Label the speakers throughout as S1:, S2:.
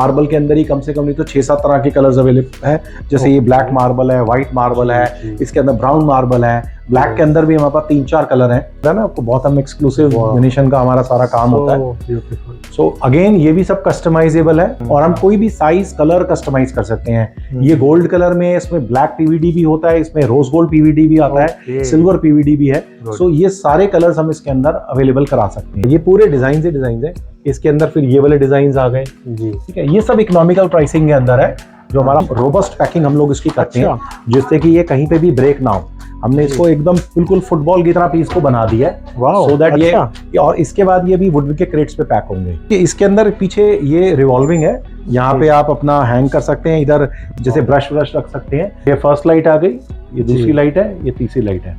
S1: Marble के अंदर ही कम से कम नहीं तो 6-7 तरह के कलर्स अवेलेबल है। जैसे ये ब्लैक मार्बल है, व्हाइट मार्बल है, इसके अंदर ब्राउन मार्बल है, ब्लैक के अंदर भी हमारे पास 3-4 कलर हैं, है ना। आपको बहुत हम एक्सक्लूसिव वेनेशन का हमारा सारा काम होता है। सो अगेन ये भी सब कस्टमाइजेबल है और हम कोई भी साइज कलर कस्टमाइज कर सकते हैं। ये गोल्ड कलर में, इसमें ब्लैक पीवीडी भी होता है, इसमें रोज गोल्ड पीवीडी भी आता है, सिल्वर पीवीडी भी है। सो ये सारे कलर्स हम इसके अंदर अवेलेबल करा सकते हैं। ये पूरे डिजाइन से डिजाइन है। इसके अंदर फिर ये वाले डिजाइन आ गए जी, ठीक है। ये सब इकोनॉमिकल प्राइसिंग के अंदर है, जो हमारा रोबस्ट पैकिंग हम लोग इसकी करते हैं, जिससे कि ये कहीं पे भी ब्रेक ना हो। हमने इसको एकदम बिल्कुल फुटबॉल की तरह पीस को बना दिया है, सो दैट ये और इसके बाद ये भी वुड के क्रेट्स पे पैक होंगे। इसके अंदर पीछे ये रिवॉल्विंग है, यहाँ पे आप अपना हैंग कर सकते हैं, इधर जैसे ब्रश रख सकते हैं। ये फर्स्ट लाइट आ गई, ये दूसरी लाइट है, ये तीसरी लाइट है।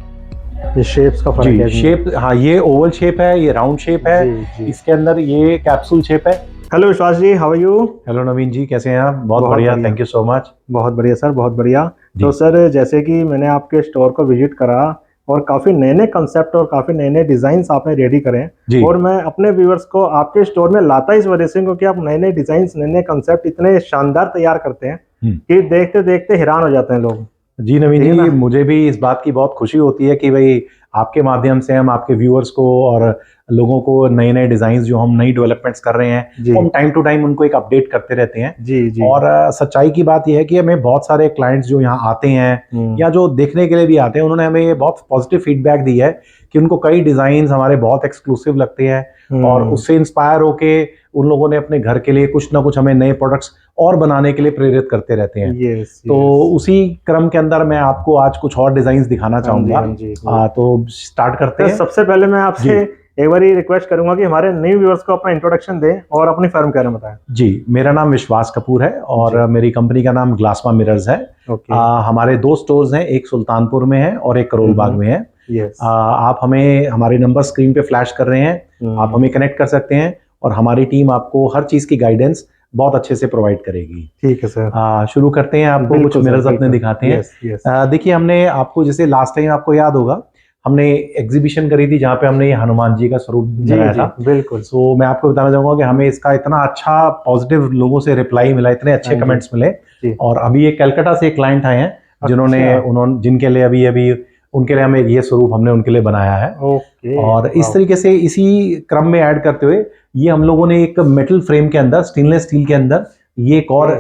S2: ये शेप्स का फर्क है।
S1: शेप, हाँ, ये ओवल शेप है, ये राउंड शेप है, इसके अंदर ये कैप्सूल शेप है।
S2: हेलो विश्वास जी, हाउ आर यू?
S1: हेलो नवीन जी, कैसे हैं आप? बहुत बढ़िया, थैंक यू सो मच।
S2: बहुत बढ़िया सर, बहुत बढ़िया। तो सर, जैसे कि मैंने आपके स्टोर को विजिट करा और काफी नए नए कंसेप्ट और काफी नए नए डिजाइन आपने रेडी करे हैं, और मैं अपने व्यूअर्स को आपके स्टोर में लाता इस वजह से क्योंकि आप नए नए डिजाइन, नए नए कंसेप्ट इतने शानदार तैयार करते हैं कि देखते देखते हैरान हो जाते हैं लोग।
S1: जी नवीन जी, मुझे भी इस बात की बहुत खुशी होती है कि भाई आपके माध्यम से हम आपके व्यूअर्स को और लोगों को नए नए डिजाइन जो हम नई डेवलपमेंट्स कर रहे हैं, हम टाइम टू टाइम उनको एक अपडेट करते रहते हैं। जी। और सच्चाई की बात यह है कि हमें बहुत सारे क्लाइंट्स जो यहाँ आते हैं या जो देखने के लिए भी आते हैं, उन्होंने हमें ये बहुत पॉजिटिव फीडबैक दी है कि उनको कई डिजाइन हमारे बहुत एक्सक्लूसिव लगते हैं और उससे इंस्पायर होके उन लोगों ने अपने घर के लिए कुछ ना कुछ हमें नए प्रोडक्ट्स और बनाने के लिए प्रेरित करते रहते हैं। तो उसी क्रम के अंदर मैं आपको आज कुछ और डिजाइन दिखाना चाहूंगा। तो स्टार्ट करते हैं।
S2: सबसे पहले मैं आपसे एक बार रिक्वेस्ट करूंगा कि हमारे न्यू व्यूअर्स को अपना इंट्रोडक्शन दें और अपनी फर्म के बारे में बताएं।
S1: जी, मेरा नाम विश्वास कपूर है और मेरी कंपनी का नाम ग्लासमा मिरर्स है। हमारे 2 स्टोर्स हैं, एक सुल्तानपुर में है और एक करोल बाग में है। आप हमें, हमारे नंबर स्क्रीन पे फ्लैश कर रहे हैं, आप हमें कनेक्ट कर सकते हैं और हमारी टीम आपको हर चीज की गाइडेंस बहुत अच्छे से प्रोवाइड करेगी।
S2: ठीक है सर।
S1: शुरू करते हैं, आपको कुछ मिरर्स अपने दिखाते हैं। देखिए, हमने आपको जैसे लास्ट टाइम आपको याद होगा, हमने एग्जीबिशन करी थी जहाँ पे हमने ये हनुमान जी का स्वरूप बनाया था।
S2: बिल्कुल।
S1: सो मैं आपको बताना चाहूंगा कि हमें इसका इतना अच्छा पॉजिटिव लोगों से रिप्लाई मिला, इतने अच्छे कमेंट्स मिले। और अभी ये कलकत्ता से एक क्लाइंट आए हैं जिनके लिए अभी उनके लिए हमें ये स्वरूप हमने उनके लिए बनाया है। और इस तरीके से इसी क्रम में ऐड करते हुए ये हम लोगों ने एक मेटल फ्रेम के अंदर, स्टेनलेस स्टील के अंदर, ये एक और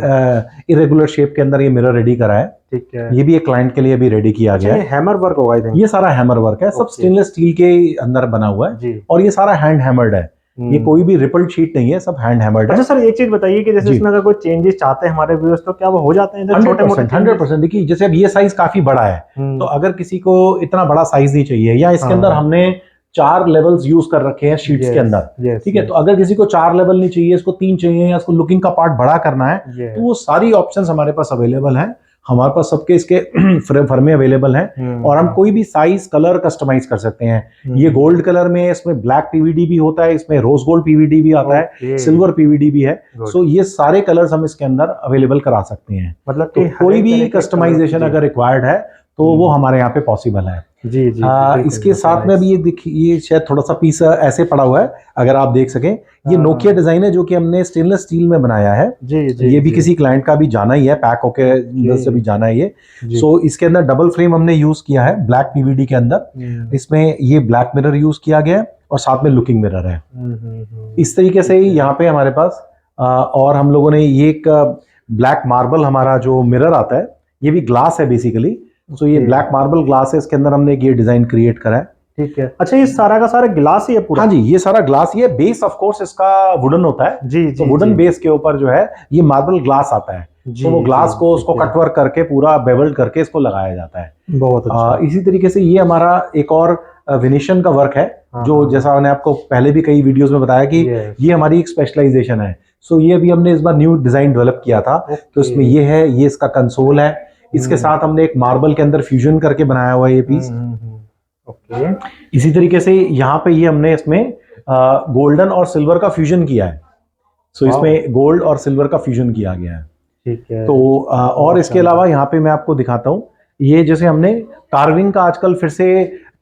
S1: इरेगुलर शेप के अंदर ये मिरर रेडी करा है। ठीक है। ये भी एक क्लाइंट के लिए भी रेडी किया गया है।
S2: हैमर वर्क होगा,
S1: ये सारा हैमर वर्क है, सब स्टेनलेस स्टील के अंदर बना हुआ है और ये सारा हैंड हैमर्ड है। ये कोई भी रिपल्ड शीट नहीं है, सब हैंड हैमर्ड है।
S2: अच्छा सर, एक चीज बताइए कि जैसे इसमें अगर कोई चेंजेस चाहते हैं हमारे व्यूअर्स, तो क्या वो हो जाते हैं?
S1: 100%। देखिए, जैसे अब ये साइज काफी बड़ा है, तो अगर किसी को इतना बड़ा साइज नहीं चाहिए, या इसके अंदर हमने 4 लेवल्स यूज कर रखे हैं शीट्स के अंदर, ठीक है। तो अगर किसी को 4 लेवल नहीं चाहिए, इसको 3 चाहिए, या इसको लुकिंग का पार्ट बड़ा करना है, तो वो सारी ऑप्शंस हमारे पास अवेलेबल हैं। हमारे पास सबके इसके फर्मे अवेलेबल हैं और हम कोई भी साइज कलर कस्टमाइज कर सकते हैं। ये गोल्ड कलर में, इसमें ब्लैक पीवीडी भी होता है, इसमें रोज गोल्ड पीवीडी भी आता है, सिल्वर पीवीडी भी है। सो ये सारे कलर्स हम इसके अंदर अवेलेबल करा सकते हैं। मतलब तो कोई भी कस्टमाइजेशन अगर रिक्वायर्ड है तो वो हमारे यहाँ पे पॉसिबल है। जी। इसके साथ में भी ये देखिए, ये शायद थोड़ा सा पीस ऐसे पड़ा हुआ है, अगर आप देख सकें, ये नोकिया डिजाइन है जो कि हमने स्टेनलेस स्टील में बनाया है। ये भी किसी क्लाइंट का भी जाना ही है, पैक होके अंदर से भी जाना है ये। सो इसके अंदर डबल फ्रेम हमने यूज किया है ब्लैक पीवीडी के अंदर। इसमें ये ब्लैक मिरर यूज किया गया है और साथ में लुकिंग मिरर है। इस तरीके से ही यहाँ पे हमारे पास और हम लोगों ने ये एक ब्लैक मार्बल, हमारा जो मिरर आता है, ये भी ग्लास है बेसिकली। तो ये ब्लैक मार्बल ग्लास है, इसके अंदर हमने ये डिजाइन क्रिएट करा है। ठीक है।
S2: अच्छा, ये सारा का सारा ग्लास ही है पूरा?
S1: हाँ जी, ये सारा ग्लास ही है। बेस ऑफ कोर्स इसका वुडन होता है। तो वुडन बेस के ऊपर जो है ये मार्बल ग्लास आता है। तो वो ग्लास को उसको कटवर्क करके पूरा बेवल्ड करके इसको लगाया जाता है।
S2: बहुत अच्छा।
S1: इसी तरीके से ये हमारा एक और वेनेशियन का वर्क है, जो जैसा मैंने आपको पहले भी कई वीडियोस में बताया कि ये हमारी एक स्पेशलाइजेशन है। सो ये भी हमने इस बार न्यू डिजाइन डेवलप किया था। तो इसमें ये है, ये इसका कंसोल है, इसके साथ हमने एक मार्बल के अंदर फ्यूजन करके बनाया हुआ है ये पीस। इसी तरीके से यहाँ पे ये हमने इसमें गोल्डन और सिल्वर का फ्यूजन किया है। सो इसमें गोल्ड और सिल्वर का फ्यूजन किया गया है। ठीक है। तो और इसके अलावा यहाँ पे मैं आपको दिखाता हूँ, ये जैसे हमने कार्विंग का आजकल फिर से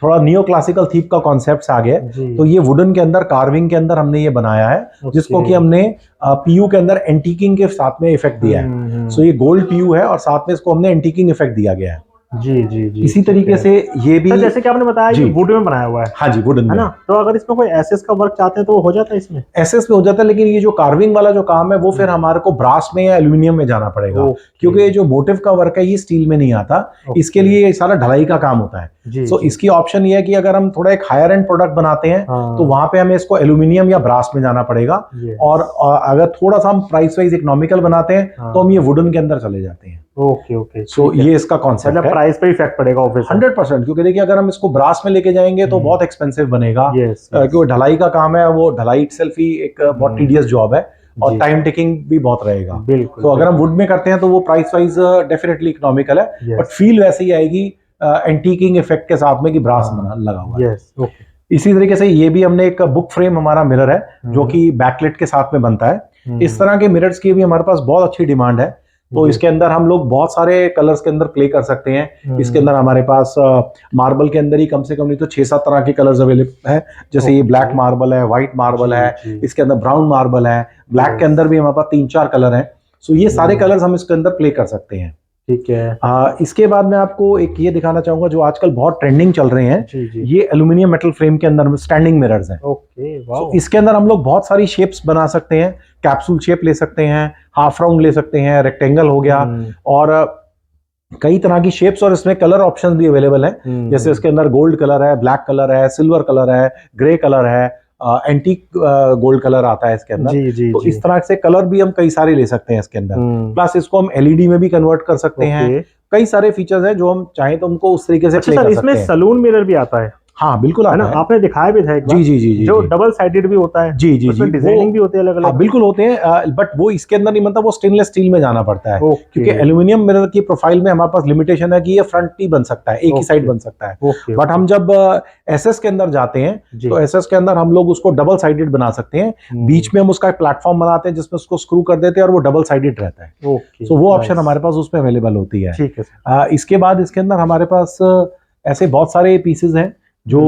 S1: थोड़ा नियो क्लासिकल थीम का कॉन्सेप्ट आ गया है। तो ये वुडन के अंदर कार्विंग के अंदर हमने ये बनाया है, जिसको कि हमने पीयू के अंदर एंटीकिंग के साथ में इफेक्ट दिया है। सो ये गोल्ड पीयू है और साथ में इसको हमने एंटीकिंग इफेक्ट दिया गया है।
S2: जी जी जी।
S1: इसी तरीके से ये भी
S2: जैसे कि आपने बताया ये वुड में बनाया हुआ है।
S1: हाँ जी, वुडन में, है ना।
S2: तो अगर इसमें कोई एसएस का वर्क चाहते हैं तो हो जाता है इसमें?
S1: एसएस में हो जाता है, लेकिन ये जो कार्विंग वाला जो काम है वो फिर हमारे को ब्रास में या एल्यूमिनियम में जाना पड़ेगा, क्योंकि ये जो मोटिव का वर्क है ये स्टील में नहीं आता। इसके लिए ये सारा ढलाई का काम होता है। सो इसकी ऑप्शन ये है कि अगर हम थोड़ा एक हायर एंड प्रोडक्ट बनाते हैं तो वहां पे हमें इसको एल्यूमिनियम या ब्रास में जाना पड़ेगा, और अगर थोड़ा सा हम प्राइस वाइज इकोनॉमिकल बनाते हैं तो हम ये वुडन के अंदर चले जाते हैं।
S2: Okay okay.
S1: सो ये इसका कॉन्सेप्ट है।
S2: प्राइस पे इफेक्ट पड़ेगा ऑब्वियसली
S1: 100%, क्योंकि देखिए अगर हम इसको ब्रास में लेके जाएंगे तो बहुत एक्सपेंसिव बनेगा, क्योंकि ढलाई का काम है, वो ढलाई इटसेल्फ ही एक बहुत टीडियस जॉब है और टाइम टेकिंग भी बहुत रहेगा।
S2: बिल्कुल।
S1: तो अगर हम वुड में करते हैं तो वो प्राइस वाइज डेफिनेटली इकोनॉमिकल है, बट फील वैसे ही आएगी एंटीकिंग इफेक्ट के साथ में कि ब्रास लगा हुआ है। इसी तरीके से ये भी हमने एक बुक फ्रेम हमारा मिरर है जो कि बैकलाइट के साथ में बनता है। इस तरह के मिरर्स की भी हमारे पास बहुत अच्छी डिमांड है। तो इसके अंदर हम लोग बहुत सारे कलर्स के अंदर प्ले कर सकते हैं। इसके अंदर हमारे पास मार्बल के अंदर ही कम से कम नहीं तो 6-7 तरह के कलर्स अवेलेबल है। जैसे ये ब्लैक मार्बल है, व्हाइट मार्बल है, इसके अंदर ब्राउन मार्बल है, ब्लैक के अंदर भी हमारे पास 3-4 कलर हैं। सो ये सारे कलर्स हम इसके अंदर प्ले कर सकते हैं।
S2: ठीक है।
S1: इसके बाद मैं आपको एक ये दिखाना चाहूंगा जो आजकल बहुत ट्रेंडिंग चल रहे हैं।
S2: जी।
S1: ये एल्यूमिनियम मेटल फ्रेम के अंदर स्टैंडिंग मिरर्स हैं।
S2: Okay, wow.
S1: इसके अंदर हम लोग बहुत सारी शेप्स बना सकते हैं। कैप्सूल शेप ले सकते हैं, हाफ राउंड ले सकते हैं, रेक्टेंगल हो गया, और कई तरह की शेप्स, और इसमें कलर ऑप्शंस भी अवेलेबल हैं। जैसे इसके अंदर गोल्ड कलर है, ब्लैक कलर है, सिल्वर कलर है, ग्रे कलर है, एंटीक गोल्ड कलर आता है इसके अंदर। तो इस तरह से कलर भी हम कई सारे ले सकते हैं इसके अंदर। प्लस इसको हम एलईडी में भी कन्वर्ट कर सकते हैं। कई सारे फीचर्स हैं जो हम चाहें तो उनको उस तरीके से प्ले कर सकते हैं।
S2: इसमें सलून मिरर भी आता है?
S1: हाँ बिल्कुल,
S2: है ना, आपने दिखाया भी था एक बार।
S1: जी,
S2: जो डबल साइडेड भी होता है।
S1: जी,
S2: उसमें डिजाइनिंग भी होती है अलग-अलग।
S1: हाँ बिल्कुल होते हैं, बट वो इसके अंदर नहीं बनता, वो स्टेनलेस स्टील में जाना पड़ता है, क्योंकि एल्यूमिनियम मिरर की प्रोफाइल में हमारे पास लिमिटेशन है कि ये फ्रंट ही बन सकता है, एक ही साइड बन सकता है। बट हम जब एसएस के अंदर जाते हैं तो एसएस के अंदर हम लोग उसको डबल साइडेड बना सकते हैं। बीच में हम उसका प्लेटफॉर्म बनाते हैं जिसमें उसको स्क्रू कर देते हैं और वो डबल साइडेड रहता है। तो वो ऑप्शन हमारे पास उसमें अवेलेबल होती है। इसके बाद इसके अंदर हमारे पास ऐसे बहुत सारे पीसेज हैं जो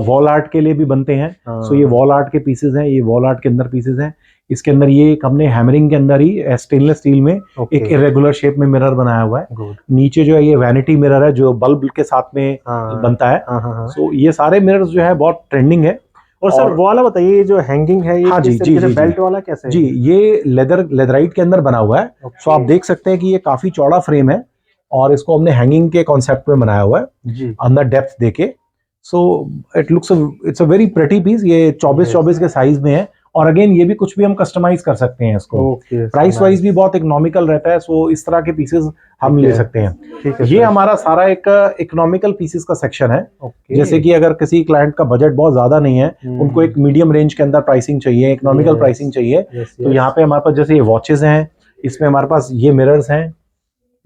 S1: वॉल आर्ट के लिए भी बनते हैं। सो ये वॉल आर्ट के पीसेज हैं, ये वॉल आर्ट के अंदर पीसेज हैं। इसके अंदर ये एक हमने हैमरिंग के अंदर ही स्टेनलेस स्टील में एक इरेगुलर शेप में मिरर बनाया हुआ है। नीचे जो है ये वैनिटी मिरर है जो बल्ब के साथ में बनता है। सो ये सारे मिरर्स जो है बहुत ट्रेंडिंग है।
S2: और सर वो वाला बताइए जो हैंगिंग है, ये
S1: हाँ जी,
S2: बेल्ट वाला कैसे है?
S1: जी, ये लेदराइट के अंदर बना हुआ है। सो आप देख सकते हैं कि ये काफी चौड़ा फ्रेम है और इसको हमने हैंगिंग के कॉन्सेप्ट में बनाया हुआ है, अंदर डेप्थ देके। So it looks it's a very pretty piece. ये 24-24 के साइज में है, और अगेन ये भी कुछ भी हम कस्टमाइज कर सकते हैं इसको। प्राइस वाइज भी बहुत इकोनॉमिकल रहता है। सो इस तरह के पीसेस हम ले सकते हैं। ये हमारा सारा एक इकोनॉमिकल पीसेस का सेक्शन है। जैसे कि अगर किसी क्लाइंट का बजट बहुत ज्यादा नहीं है, उनको एक मीडियम रेंज के अंदर प्राइसिंग चाहिए, इकोनॉमिकल प्राइसिंग चाहिए, तो यहाँ पे हमारे पास जैसे ये वॉचेस हैं, इसमें हमारे पास ये मिरर्स हैं।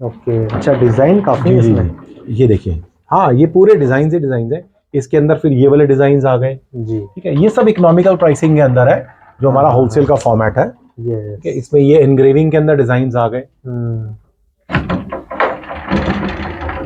S2: अच्छा, डिजाइन काफी इसमें,
S1: ये देखिए, हाँ ये पूरे डिजाइन है। इसके अंदर फिर ये वाले डिजाइन आ गए जी। ठीक है, ये सब इकोनॉमिकल प्राइसिंग के अंदर है जो हमारा होलसेल का फॉर्मेट है। ठीक है, इसमें ये एनग्रेविंग के अंदर डिजाइन आ गए।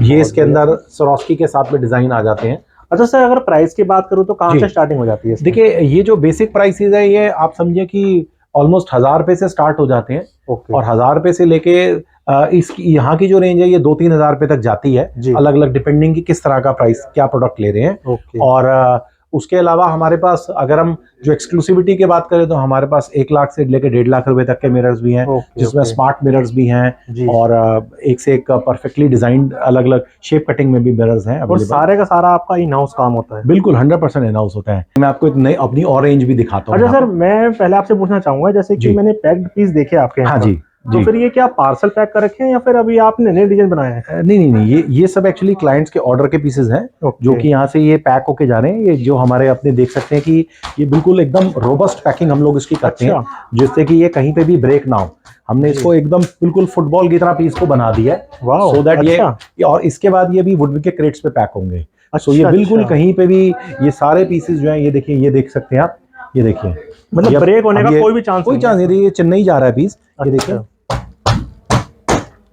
S1: ये इसके अंदर स्वरोस्की के साथ में डिजाइन आ जाते हैं।
S2: अच्छा सर, अगर प्राइस की बात करूं तो कहां से स्टार्टिंग हो जाती है?
S1: देखिए, ये जो बेसिक प्राइसेस है ये आप समझिए कि ऑलमोस्ट 1000 रुपए से स्टार्ट हो जाते हैं। और 1000 रुपए से लेके इसकी यहाँ की जो रेंज है ये 2-3 हजार रुपए तक जाती है, अलग अलग डिपेंडिंग की किस तरह का प्राइस, क्या प्रोडक्ट ले रहे हैं। और उसके अलावा हमारे पास अगर हम जो एक्सक्लूसिविटी की बात करें तो हमारे पास 1 लाख से लेकर 1.5 लाख रुपए तक के मिरर्स भी हैं, जिसमें स्मार्ट मिरर्स भी हैं और एक से एक परफेक्टली डिजाइंड अलग अलग शेप कटिंग में भी मिरर्स हैं।
S2: और सारे का सारा आपका इन हाउस काम होता है?
S1: बिल्कुल 100% इन हाउस होता है। मैं आपको एक नई अपनी और रेंज भी दिखाता हूँ।
S2: अच्छा सर, मैं पहले आपसे पूछना चाहूंगा, जैसे कि मैंने पैक्ड पीस देखे आपके यहाँ।
S1: हाँ जी,
S2: तो फिर ये क्या पार्सल पैक कर रखे हैं या फिर अभी आपने नए डिजाइन बनाए हैं?
S1: नहीं, ये सब एक्चुअली क्लाइंट्स के ऑर्डर के पीसेस हैं जो कि यहाँ से ये पैक होके जा रहे हैं। ये जो हमारे अपने देख सकते हैं कि ये बिल्कुल एकदम रोबस्ट पैकिंग हम लोग इसकी करते हैं, जिससे कि ये कहीं पे भी ब्रेक ना हो। हमने इसको एकदम बिल्कुल फुटबॉल की तरह पीस को बना दिया है, सो दैट ये, और इसके बाद ये भी वुड के क्रेट्स पे पैक होंगे। सो ये बिल्कुल कहीं पे भी ये सारे पीसेस जो है, ये देखिए, ये देख सकते हैं आप, ये देखिए,
S2: मतलब ब्रेक होने का कोई चांस
S1: नहीं। ये चेन्नई जा रहा है पीस, ये देखिए,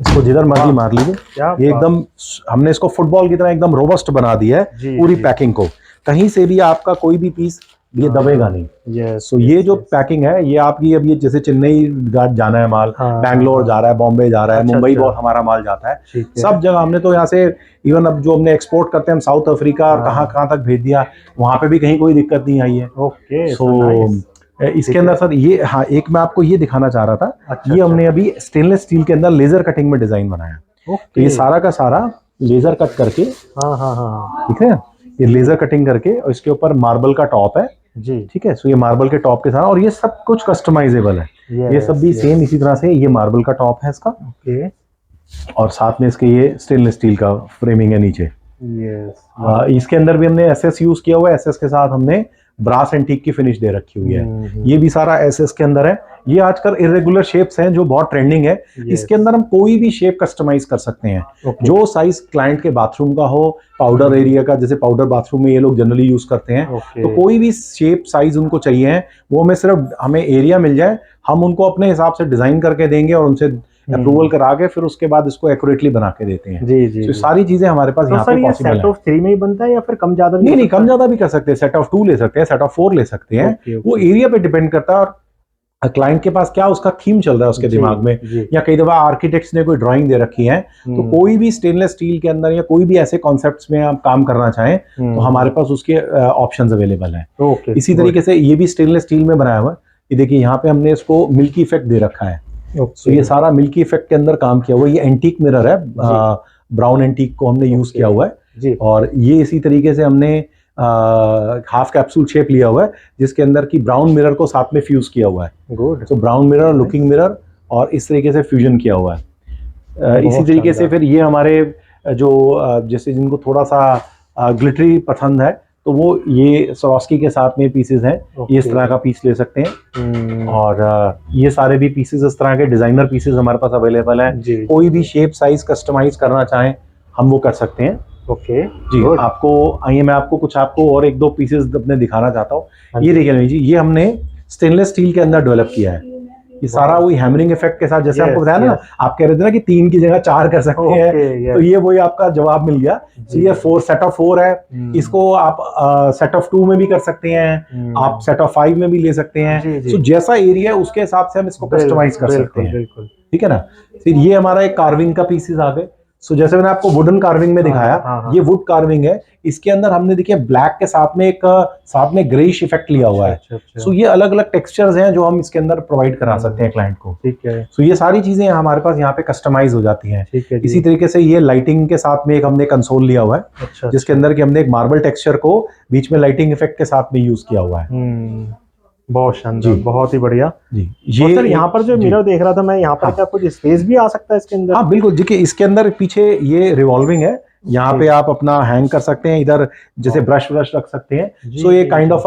S1: इसको जिधर मर्जी मार लीजिए। ये एकदम हमने इसको फुटबॉल की तरह एकदम रोबस्ट बना दिया है पूरी पैकिंग को। कहीं से भी आपका कोई भी पीस ये दबेगा नहीं। सो ये जो पैकिंग है ये आपकी, अब ये जैसे चेन्नई जाना है माल, बैंगलोर जा रहा है, बॉम्बे जा रहा है, मुंबई बहुत हमारा माल जाता है, सब जगह हमने तो यहाँ से इवन अब जो हमने एक्सपोर्ट करते हैं हम साउथ अफ्रीका और कहाँ कहाँ तक भेज दिया, वहां पे भी कहीं कोई दिक्कत नहीं आई है।
S2: ओके,
S1: सो इसके अंदर सर ये, हाँ एक मैं आपको ये दिखाना चाह रहा था, ये हमने अभी स्टेनलेस स्टील के अंदर लेजर कटिंग में डिजाइन बनाया। तो ये सारा का सारा लेजर कट करके, ठीक है, ये लेजर कटिंग करके और इसके ऊपर मार्बल का टॉप है जी, ठीक है। सो ये मार्बल के टॉप के साथ, और ये सब कुछ कस्टमाइजेबल है। ये सब भी सेम इसी तरह से, ये मार्बल का टॉप है इसका, ओके, और साथ में इसके ये स्टेनलेस स्टील का फ्रेमिंग है नीचे। इसके अंदर भी हमने एसएस यूज किया हुआ है, एसएस के साथ हमने ब्रास एंटीक की फिनिश दे रखी हुई है। ये भी सारा एसएस के अंदर है। ये आजकल इरेगुलर शेप्स हैं जो बहुत ट्रेंडिंग है। इसके अंदर हम कोई भी शेप कस्टमाइज कर सकते हैं, जो साइज क्लाइंट के बाथरूम का हो, पाउडर एरिया का, जैसे पाउडर बाथरूम में ये लोग जनरली यूज करते हैं, तो कोई भी शेप साइज उनको चाहिए है, वो हमें सिर्फ हमें एरिया मिल जाए, हम उनको अपने हिसाब से डिजाइन करके देंगे और उनसे अप्रूवल करा के फिर उसके बाद इसको एक्यूरेटली बना के देते हैं। तो सारी चीजें हमारे पास यहाँ पे पॉसिबल है।
S2: सेट ऑफ 3 में ही बनता है या फिर कम ज्यादा?
S1: नहीं, कम ज्यादा भी कर सकते हैं, सेट ऑफ 2 ले सकते हैं, सेट ऑफ 4 ले सकते हैं। वो एरिया पे डिपेंड करता है और क्लाइंट के पास क्या उसका थीम चल रहा है उसके दिमाग में, या कई दफा आर्किटेक्ट्स ने कोई ड्राइंग दे रखी है, तो कोई भी स्टेनलेस स्टील के अंदर या कोई भी ऐसे कॉन्सेप्ट्स में आप काम करना चाहें तो हमारे पास उसके ऑप्शंस अवेलेबल हैं। इसी तरीके से ये भी स्टेनलेस स्टील में बनाया हुआ है। ये देखिए यहाँ पे हमने इसको मिल्की इफेक्ट दे रखा है। तो ये सारा मिल्की इफेक्ट के अंदर काम किया हुआ है। ये एंटीक मिरर है, ब्राउन एंटीक को हमने यूज किया हुआ है, और ये इसी तरीके से हमने हाफ कैप्सूल शेप लिया हुआ है जिसके अंदर की ब्राउन मिरर को साथ में फ्यूज किया हुआ है। गुड। तो ब्राउन मिरर, लुकिंग मिरर, और इस तरीके से फ्यूजन किया हुआ है। इसी तरीके से फिर ये हमारे जो जैसे जिनको थोड़ा सा ग्लिटरी पसंद है तो वो ये स्वरोस्की के साथ में पीसेस हैं, ये इस तरह का पीस ले सकते हैं। और ये सारे भी पीसेस इस तरह के डिजाइनर पीसेस हमारे पास अवेलेबल हैं। कोई भी शेप साइज कस्टमाइज करना चाहें हम वो कर सकते हैं। ओके जी। आपको आइए मैं आपको कुछ और एक दो पीसेस अपने दिखाना चाहता हूँ। ये देखिए जी, ये हमने स्टेनलेस स्टील के अंदर डेवलप किया है। ये सारा वही हैमरिंग इफेक्ट के साथ, जैसे आपको बताया ना, आप कह रहे थे ना कि 3 की जगह 4 कर सकते हैं, तो ये वही आपका जवाब मिल गया। तो ये 4 सेट ऑफ 4 है। इसको आप सेट ऑफ 2 में भी कर सकते हैं, आप सेट ऑफ 5 में भी ले सकते हैं। तो जैसा एरिया है उसके हिसाब से हम इसको कस्टमाइज कर सकते हैं, ठीक है ना। फिर ये हमारा एक कार्विंग का पीसेस आ गए। सो जैसे मैंने आपको वुडन कार्विंग में दिखाया, ये वुड कार्विंग है। इसके अंदर हमने देखिए ब्लैक के साथ में ग्रेइश इफेक्ट लिया हुआ है। सो ये अलग अलग टेक्सचर्स हैं जो हम इसके अंदर प्रोवाइड करा सकते हैं क्लाइंट को, ठीक है। सो ये सारी चीजें हमारे पास यहाँ पे कस्टमाइज हो जाती हैं। इसी तरीके से ये लाइटिंग के साथ में एक हमने कंसोल लिया हुआ है, जिसके अंदर की हमने एक मार्बल टेक्सचर को बीच में लाइटिंग इफेक्ट के साथ में यूज किया हुआ है।
S2: बहुत शानदार, बहुत ही बढ़िया जी। ये सर यहाँ पर जो मिरर देख रहा था मैं, यहाँ पर क्या कुछ स्पेस भी आ सकता है इसके अंदर?
S1: हाँ बिल्कुल, देखिए इसके अंदर पीछे ये रिवॉल्विंग है, यहाँ पे आप अपना हैंग कर सकते हैं, इधर जैसे ब्रश रख सकते हैं। सो ये काइंड ऑफ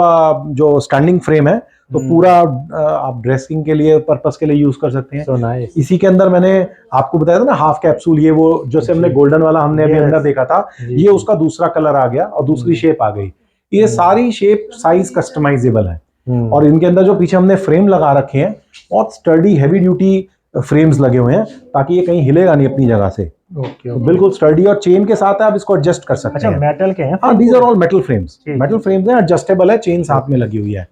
S1: जो स्टैंडिंग फ्रेम है, तो पूरा आप ड्रेसिंग के लिए पर्पस के लिए यूज कर सकते हैं। इसी के अंदर मैंने आपको बताया था ना हाफ कैप्सूल, ये वो जैसे हमने गोल्डन वाला हमने अभी अंदर देखा था, ये उसका दूसरा कलर आ गया और दूसरी शेप आ गई। ये सारी शेप साइज कस्टमाइजेबल है। और इनके अंदर जो पीछे हमने फ्रेम लगा रखे हैं, बहुत स्टर्डी हैवी ड्यूटी फ्रेम्स लगे हुए हैं, ताकि ये कहीं हिलेगा नहीं अपनी जगह से। तो बिल्कुल स्टर्डी, और चेन के साथ आप इसको एडजस्ट कर सकते हैं।
S2: मेटल के हैं?
S1: हाँ, these are all metal frames. Metal frames हैं, एडजस्टेबल है, चेन साथ में लगी हुई है।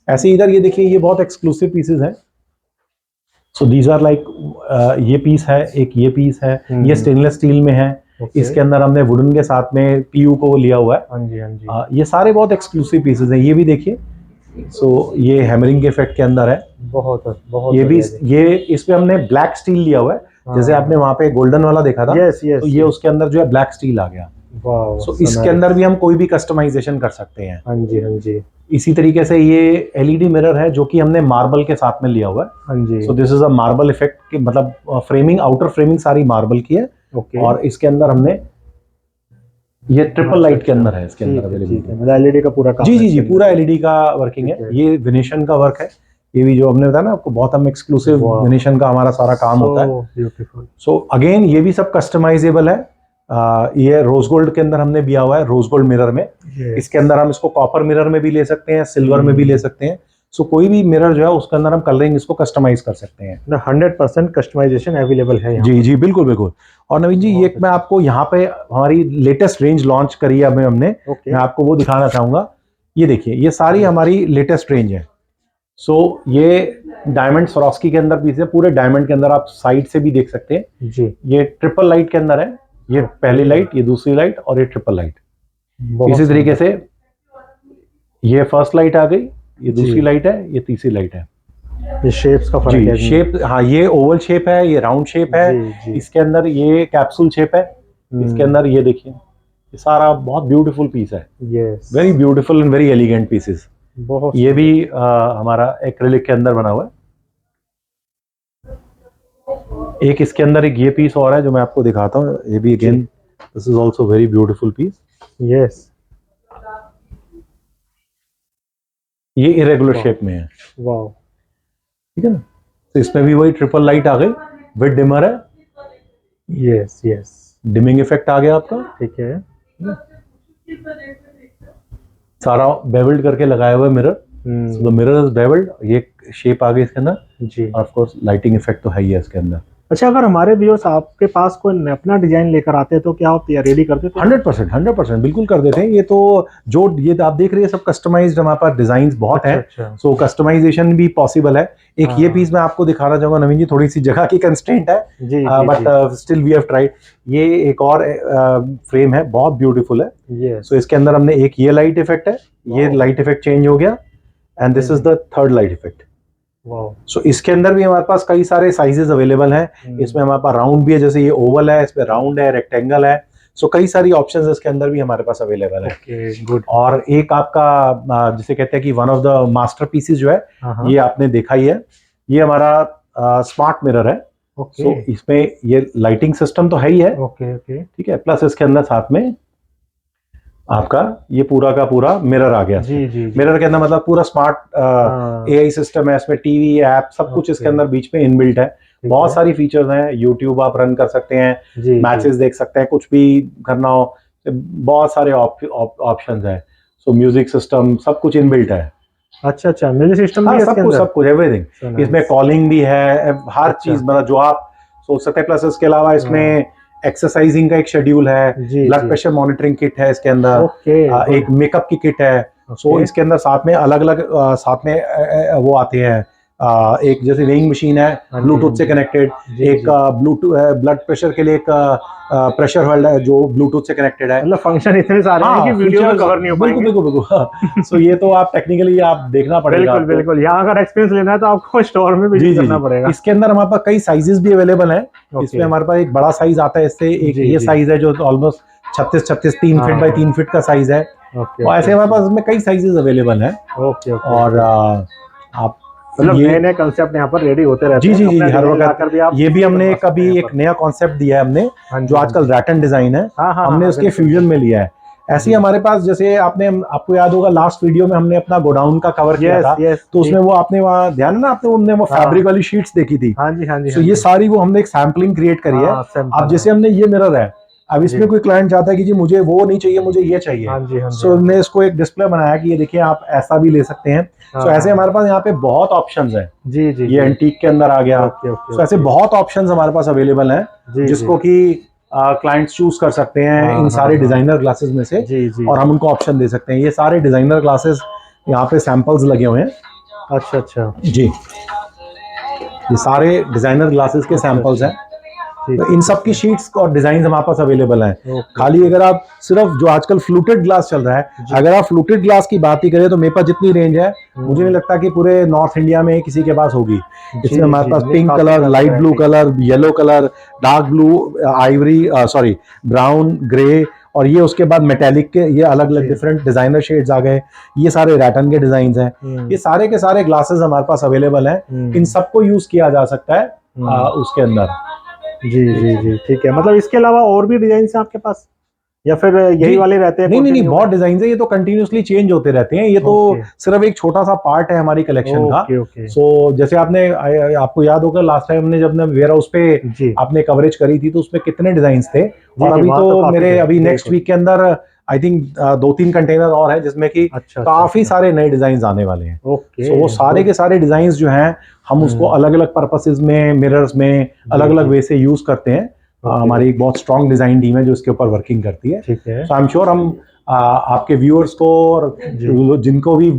S1: ऐसे इधर ये देखिए, ये बहुत एक्सक्लूसिव पीसेस हैं। सो दीज आर लाइक, ये पीस है, एक ये पीस है, ये स्टेनलेस स्टील में है। इसके अंदर हमने वुडन के साथ में पीयू को लिया हुआ है। हाँ जी, हाँ जी। ये सारे बहुत एक्सक्लूसिव पीसेस हैं। ये भी देखिए, सो ये हैमरिंग के इफेक्ट के अंदर है। बहुत ये भी, ये इसमें हमने ब्लैक स्टील लिया हुआ है। जैसे आपने वहां पे गोल्डन वाला देखा था, तो ये उसके अंदर जो है ब्लैक स्टील आ गया। सो इसके अंदर भी हम कोई भी कस्टमाइजेशन कर सकते हैं। हाँ जी, हाँ जी। इसी तरीके से ये एलईडी मिरर है जो कि हमने मार्बल के साथ में लिया हुआ है। हाँ जी। So this is a marble effect, मतलब फ्रेमिंग, आउटर फ्रेमिंग सारी मार्बल की है। और इसके अंदर हमने ये ट्रिपल लाइट के अंदर है, इसके अंदर अवेलेबल
S2: एलईडी का पूरा काम।
S1: जी जी जी, पूरा एलईडी का वर्किंग है। ये वेनेशियन का वर्क है। ये भी जो हमने बताया ना आपको, बहुत हम एक्सक्लूसिव वेनेशियन का हमारा सारा काम होता है। सो अगेन ये भी सब कस्टमाइजेबल है। ये रोज गोल्ड के अंदर हमने दिया हुआ है, रोज गोल्ड मिरर में। इसके अंदर हम इसको कॉपर मिरर में भी ले सकते हैं, सिल्वर में भी ले सकते हैं। सो कोई भी मिरर जो है उसके अंदर हम कलरिंग इसको कस्टमाइज कर सकते हैं।
S2: 100% कस्टमाइजेशन अवेलेबल है यहाँ।
S1: जी जी बिल्कुल बिल्कुल। और नवीन जी ये मैं आपको यहाँ पे हमारी लेटेस्ट रेंज लॉन्च करी है अभी हमने, मैं आपको वो दिखाना चाहूंगा। ये देखिए ये सारी हमारी लेटेस्ट रेंज है। सो ये डायमंड स्वरोस्की के अंदर पीस है, पूरे डायमंड के अंदर, आप साइड से भी देख सकते हैं
S2: जी।
S1: ये ट्रिपल लाइट के अंदर है, ये पहली लाइट, ये दूसरी लाइट और ये ट्रिपल लाइट। इसी तरीके से ये फर्स्ट लाइट आ गई, ये दूसरी लाइट है, ये तीसरी लाइट है।
S2: ये शेप्स का फर्क है।
S1: शेप, हाँ ये ओवल शेप है, ये राउंड शेप है, इसके अंदर ये कैप्सूल शेप है, इसके अंदर ये देखिए ये सारा बहुत ब्यूटीफुल पीस है। Very beautiful and very elegant pieces. ये भी हमारा एक्रिलिक के अंदर बना हुआ है। एक इसके अंदर एक ये पीस और है जो मैं आपको दिखाता हूँ, ये भी again this is also very beautiful piece.
S2: Yes,
S1: ये इरेगुलर शेप में है।
S2: वाओ,
S1: ठीक है ना। तो इसमें भी वही ट्रिपल लाइट आ गई, विद डिमर है।
S2: यस यस,
S1: डिमिंग इफेक्ट आ गया आपका।
S2: ठीक है।
S1: सारा बेवल्ड करके लगाया हुआ है mirror, so the mirror is bevelled. ये शेप आ गई इसके अंदर
S2: जी।
S1: ऑफ कोर्स लाइटिंग इफेक्ट तो है ही है इसके अंदर।
S2: अच्छा, अगर हमारे व्यूअर्स आपके पास कोई अपना डिजाइन लेकर आते हैं तो क्या आप रेडी करते थे?
S1: 100% बिल्कुल कर देते हैं। ये तो जो ये आप देख रहे हैं सब कस्टमाइज्ड हमारे पास डिजाइन बहुत है। सो कस्टमाइजेशन भी पॉसिबल है। एक ये पीस मैं आपको दिखाना चाहूंगा नवीन जी, थोड़ी सी जगह की कंस्ट्रेंट है but still we have tried. ये एक और फ्रेम है, बहुत ब्यूटीफुल है। सो इसके अंदर हमने एक ये लाइट इफेक्ट है, ये लाइट इफेक्ट चेंज हो गया and this is the third light effect. So इसके अंदर भी हमारे पास कई सारे साइजेस अवेलेबल हैं। इसमें हमारे पास राउंड भी है, जैसे ये ओवल है, इसमें राउंड है, रेक्टेंगल है। सो कई सारी ऑप्शंस इसके अंदर भी हमारे पास अवेलेबल है।
S2: गुड।
S1: और एक आपका जिसे कहते हैं कि one of the master pieces जो है, ये आपने देखा ही है, ये हमारा स्मार्ट मिरर है। सो इसमें ये लाइटिंग सिस्टम तो है ही है, ठीक है, प्लस इसके अंदर साथ में आपका ये पूरा का पूरा मिरर आ गया। जी। मिरर के अंदर मतलब पूरा स्मार्ट एआई सिस्टम है, इसमें टीवी ऐप सब कुछ इसके अंदर बीच में इनबिल्ट है। बहुत सारी फीचर्स हैं, यूट्यूब आप रन कर सकते हैं, मैचेस देख सकते हैं, कुछ भी करना हो, बहुत सारे ऑप्शंस हैं। सो म्यूजिक सिस्टम सब कुछ इनबिल्ट है।
S2: अच्छा, म्यूजिक सिस्टम भी
S1: सब कुछ एवरीथिंग इसमें, कॉलिंग भी है, हर चीज मतलब जो आप सोच सकते हैं। प्लस इसके अलावा इसमें एक्सरसाइजिंग का एक शेड्यूल है, ब्लड प्रेशर मॉनिटरिंग किट है इसके अंदर, एक मेकअप की किट है। सो इसके अंदर साथ में अलग अलग साथ में वो आते हैं, एक जैसे वेइंग मशीन है ब्लूटूथ से कनेक्टेड, एक ब्लूटूथ ब्लड प्रेशर के लिए एक प्रेशर होल्डर है जो ब्लूटूथ से कनेक्टेड है।
S2: मतलब फंक्शन इतने सारे हैं कि वीडियो में कवर नहीं हो पाएंगे।
S1: बिल्कुल। सो ये तो आप टेक्निकली आप देखना पड़ेगा।
S2: बिल्कुल। यहाँ अगर एक्सपीरियंस लेना है तो आपको स्टोर में विजिट करना पड़ेगा।
S1: इसके अंदर हमारे पास कई साइजेस भी अवेलेबल हैं। इसमें हमारे पास एक बड़ा साइज आता है, इससे एक ये साइज है जो ऑलमोस्ट 36 3 फीट बाय 3 फीट का साइज है। और ऐसे हमारे पास इसमें कई साइजेस अवेलेबल हैं। और आप
S2: मतलब नए कंसेप्ट यहाँ पर रेडी होते रहते हैं।
S1: जी हर वक्त। ये भी हमने कभी एक नया कॉन्सेप्ट दिया है हमने, जो आजकल रैटन डिजाइन है, हमने उसके फ्यूजन में लिया है। ऐसे ही हमारे पास, जैसे आपको याद होगा लास्ट वीडियो में हमने अपना गोडाउन का कवर किया था, तो उसमें वो आपने वहाँ ध्यान है ना, आपने वो फैब्रिक वाली शीट्स देखी थी। तो ये सारी वो हमने एक सैम्पलिंग क्रिएट करी है। अब जैसे हमने ये मिरर है, अब इसमें कोई क्लाइंट चाहता है कि जी मुझे वो नहीं चाहिए, मुझे ये चाहिए, सो हमने इसको एक डिस्प्ले बनाया कि ये देखिए आप ऐसा भी ले सकते हैं। सो ऐसे हमारे पास यहाँ पे बहुत ऑप्शंस हैं। जी ये एंटीक के अंदर आ गया। सो ऐसे बहुत ऑप्शंस हमारे पास अवेलेबल हैं जिसको कि क्लाइंट्स चूज कर सकते हैं इन सारे डिजाइनर ग्लासेस में से, और हम उनको ऑप्शन दे सकते हैं। ये सारे डिजाइनर ग्लासेस यहाँ पे सैंपल्स लगे हुए हैं।
S2: अच्छा
S1: जी, ये सारे डिजाइनर ग्लासेस के सैंपल्स हैं। तो इन सब की शीट्स और डिजाइन हमारे पास अवेलेबल हैं। खाली अगर आप सिर्फ जो आजकल फ्लूटेड ग्लास चल रहा है, अगर आप फ्लूटेड ग्लास की बात ही करें तो मेरे पास जितनी रेंज है, मुझे नहीं लगता कि पूरे नॉर्थ इंडिया में किसी के पास होगी। इसमें हमारे पास pink colour, light blue colour, yellow colour, dark blue, ivory, sorry brown, grey, और ये उसके बाद मेटेलिक के ये अलग अलग डिफरेंट डिजाइनर शेड्स आ गए। ये सारे रैटन के डिजाइन हैं। ये सारे के सारे ग्लासेस हमारे पास अवेलेबल हैं। इन सबको यूज किया जा सकता है उसके अंदर।
S2: जी ठीक है। मतलब इसके अलावा और भी डिजाइन है आपके पास, या फिर यही वाले रहते हैं?
S1: नहीं, बहुत डिजाइन है। ये तो कंटिन्यूअसली चेंज होते रहते हैं। ये तो सिर्फ एक छोटा सा पार्ट है हमारी कलेक्शन का। सो जैसे आपको याद होगा लास्ट टाइम हमने जब वेयर हाउस पे आपने कवरेज करी थी, तो उसमें कितने डिजाइन थे। और अभी तो मेरे नेक्स्ट वीक के अंदर आई थिंक 2-3 कंटेनर और है जिसमें कि काफी सारे नए डिजाइन आने वाले हैं।
S2: ओके,
S1: वो सारे के सारे डिजाइन जो हैं हम उसको अलग अलग पर्पसेस में, मिरर्स में अलग अलग वे से यूज करते हैं। हमारी एक बहुत स्ट्रॉन्ग डिजाइन टीम है जो इसके ऊपर वर्किंग करती है।
S2: ठीक है।
S1: सो आई एम श्योर हम आपके व्यूअर्स को और जिनको भी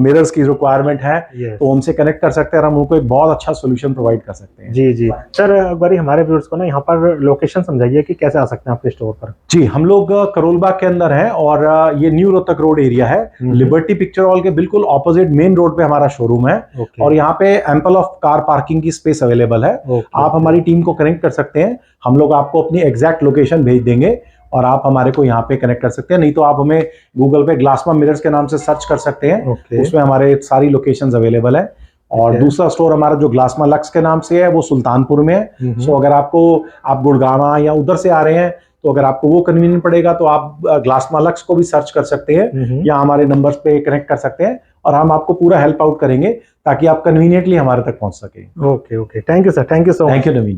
S1: मिरर्स की रिक्वायरमेंट है तो उनसे कनेक्ट कर सकते हैं और हम उनको एक बहुत अच्छा सोल्यूशन प्रोवाइड कर सकते हैं।
S2: जी जी सर, एक बार हमारे व्यूअर्स को ना यहाँ पर लोकेशन समझाइए कि कैसे आ सकते हैं आपके स्टोर पर।
S1: जी, हम लोग करोलबाग के अंदर हैं और ये न्यू रोहतक रोड एरिया है। लिबर्टी पिक्चर हॉल के बिल्कुल ऑपोजिट मेन रोड पे हमारा शोरूम है और यहाँ पे एम्पल ऑफ कार पार्किंग की स्पेस अवेलेबल है। आप हमारी टीम को कनेक्ट कर सकते हैं, हम लोग आपको अपनी एग्जैक्ट लोकेशन भेज देंगे और आप हमारे को यहाँ पे कनेक्ट कर सकते हैं। नहीं तो आप हमें गूगल पे ग्लासमा मिरर्स के नाम से सर्च कर सकते हैं। उसमें हमारे सारी लोकेशंस अवेलेबल है। और दूसरा स्टोर हमारा जो ग्लासमा लक्स के नाम से है वो सुल्तानपुर में है। सो अगर आप गुड़गांव या उधर से आ रहे हैं तो अगर आपको वो कन्वीनियंट पड़ेगा तो आप ग्लासमा लक्स को भी सर्च कर सकते हैं या हमारे नंबर्स पे कनेक्ट कर सकते हैं और हम आपको पूरा हेल्प आउट करेंगे ताकि आप कन्वीनियंटली हमारे तक पहुंच सके।
S2: Okay okay, thank you sir, thank you so much.
S1: Thank you Naveen ji.